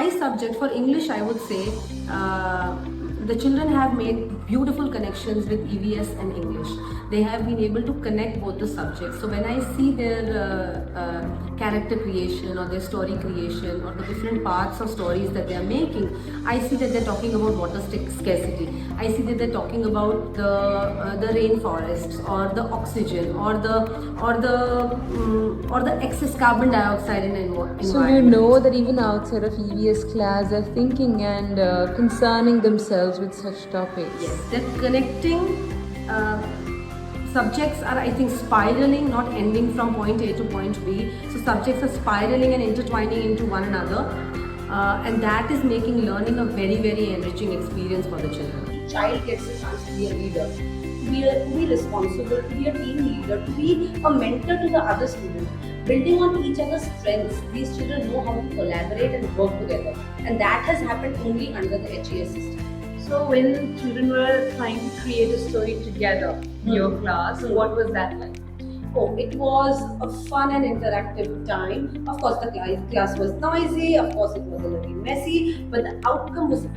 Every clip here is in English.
my subject, for English, I would say the children have made beautiful connections with EVS and English. They have been able to connect both the subjects. So when I see their character creation or their story creation or the different parts of stories that they are making, I see that they're talking about water scarcity. I see that they're talking about the rainforests or the oxygen or the excess carbon dioxide in the environment. So you know that even outside of EVS class, they're thinking and concerning themselves with such topics. Yes, they're connecting. Subjects are, I think, spiraling, not ending from point A to point B. So subjects are spiraling and intertwining into one another, and that is making learning a very, very enriching experience for the children. Child gets a chance to be a leader, to be responsible, to be a team leader, to be a mentor to the other student. Building on each other's strengths, these children know how to collaborate and work together, and that has happened only under the HES system. So when children were trying to create a story together in your class, what was that like? Oh, it was a fun and interactive time. Of course, the class was noisy, of course it was a little messy, but the outcome was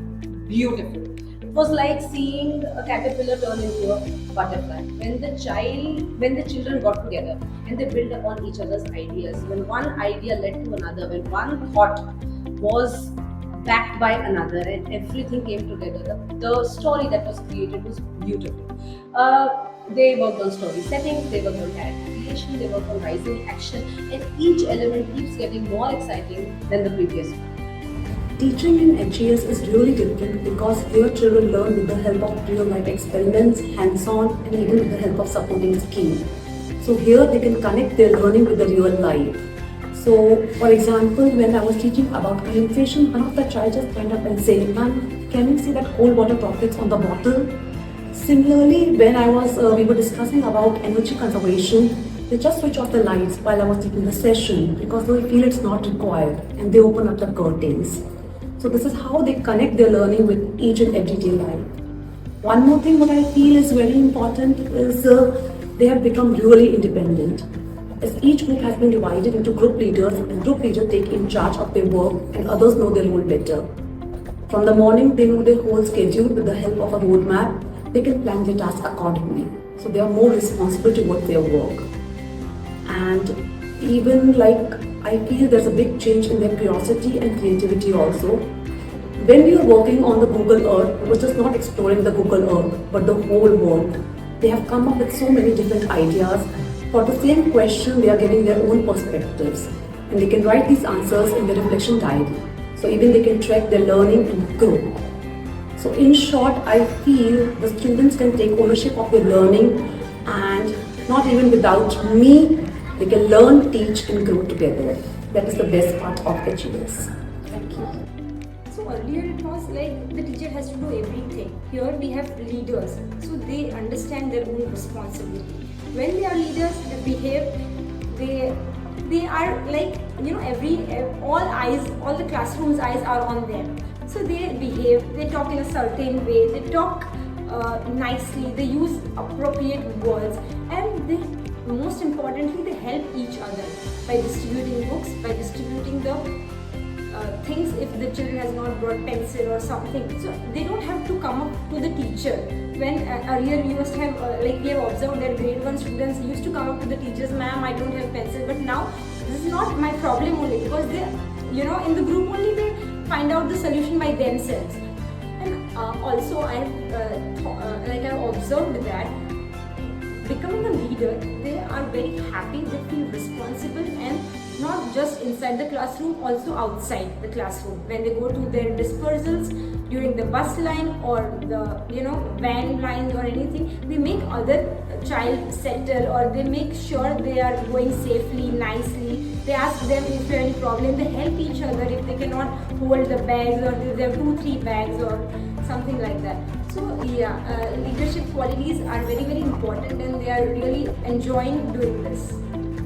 beautiful. It was like seeing a caterpillar turn into a butterfly. When the children got together and they built upon each other's ideas, when one idea led to another, when one thought was backed by another and everything came together, the story that was created was beautiful. They worked on story settings, they worked on character creation, they worked on rising action, and each element keeps getting more exciting than the previous one. Teaching in HES is really different because here children learn with the help of real-life experiments, hands-on, and even with the help of supporting scheme. So here they can connect their learning with the real life. So, for example, when I was teaching about ionization, one of the child just went up and said, "Ma'am, can you see that cold water droplets on the bottle?" Similarly, when we were discussing about energy conservation, they just switch off the lights while I was taking the session because they feel it's not required, and they open up the curtains. So this is how they connect their learning with each and everyday life. One more thing what I feel is very important is they have become really independent. As each group has been divided into group leaders, and group leaders take in charge of their work and others know their role better. From the morning, they know their whole schedule with the help of a roadmap. They can plan their tasks accordingly. So they are more responsible towards their work. And even I feel there's a big change in their curiosity and creativity also. When we were working on the Google Earth, it was just not exploring the Google Earth, but the whole world. They have come up with so many different ideas. For the same question, they are getting their own perspectives, and they can write these answers in the reflection diary. So even they can track their learning and grow. So in short, I feel the students can take ownership of their learning, and not even without me, they can learn, teach and grow together. That is the best part of HES. Thank you. So earlier it was like the teacher has to do everything. Here we have leaders, so they understand their own responsibility. When they are leaders, they behave, they are like, all the classroom's eyes are on them. So they behave, they talk in a certain way, they talk nicely, they use appropriate words, and they, most importantly, they help each other by distributing books, by distributing the things if the children has not brought pencil or something. So they don't have to come up to the teacher. When earlier we must have, we have observed that grade 1 students used to come up to the teachers, "Ma'am, I don't have pencil." But now this is not my problem only, because they, in the group only they find out the solution by themselves. And also I've observed that becoming a leader, they are very happy, they feel responsible, and not just inside the classroom, also outside the classroom. When they go to their dispersals, during the bus line or the van line or anything, they make other child settle, or they make sure they are going safely, nicely. They ask them if there is any problem, they help each other if they cannot hold the bags, or they have 2-3 bags or something like that. So leadership qualities are very, very important, and they are really enjoying doing this.